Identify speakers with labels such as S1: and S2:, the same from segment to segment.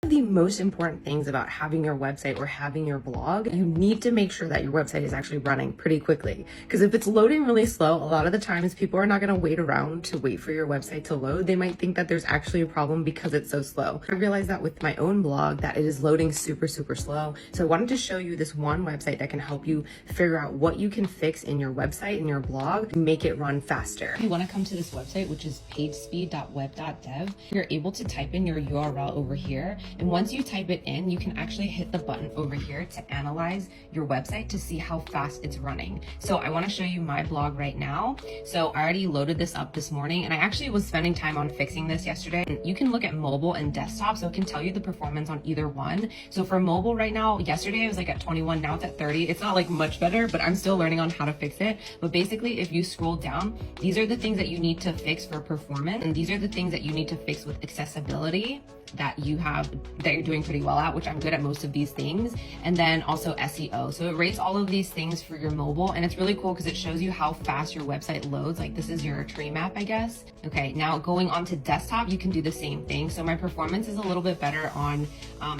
S1: The most important things about having your website or having your blog, you need to make sure that your website is actually running pretty quickly. Because if it's loading really slow, a lot of the times people are not going to wait around to wait for your website to load. They might think that there's actually a problem because it's so slow. I realized that with my own blog that it is loading super slow. So I wanted to show you this one website that can help you figure out what you can fix in your website and your blog to make it run faster. You want to come to this website, which is pagespeed.web.dev. You're able to type in your URL over here. And once you type it in, you can actually hit the button over here to analyze your website to see how fast it's running. So I want to show you my blog right now. So I already loaded this up this morning, and I actually was spending time on fixing this yesterday. And you can look at mobile and desktop, so it can tell you the performance on either one. So for mobile right now, yesterday it was like at 21, now it's at 30. It's not like much better, but I'm still learning on how to fix it. But basically, if you scroll down, these are the things that you need to fix for performance, and these are the things that you need to fix with accessibility that you're doing pretty well at, which I'm good at most of these things. And then also SEO. So it rates all of these things for your mobile, and it's really cool because it shows you how fast your website loads. Like this is your tree map, I guess. Okay, now going on to desktop, you can do the same thing. So my performance is a little bit better on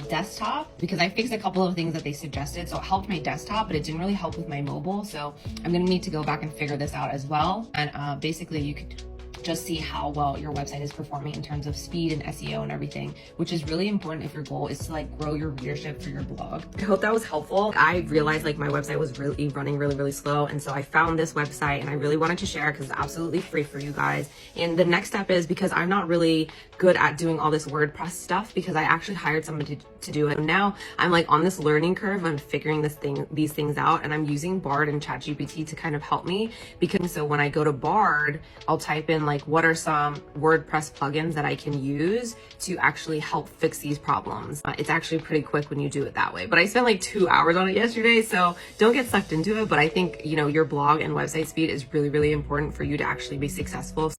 S1: desktop because I fixed a couple of things that they suggested. So it helped my desktop, but it didn't really help with my mobile. So I'm gonna need to go back and figure this out as well. And basically you could just see how well your website is performing in terms of speed and SEO and everything, which is really important if your goal is to like grow your readership for your blog. I hope that was helpful. I realized like my website was really running really slow, and so I found this website and I really wanted to share because it's absolutely free for you guys. And the next step is, because I'm not really good at doing all this WordPress stuff, because I actually hired somebody to do it. And now I'm like on this learning curve on figuring these things out, and I'm using Bard and ChatGPT to kind of help me. Because so when I go to Bard, I'll type in like, what are some WordPress plugins that I can use to actually help fix these problems? It's actually pretty quick when you do it that way. But I spent like 2 hours on it yesterday, so don't get sucked into it. But I think, you know, your blog and website speed is really important for you to actually be successful.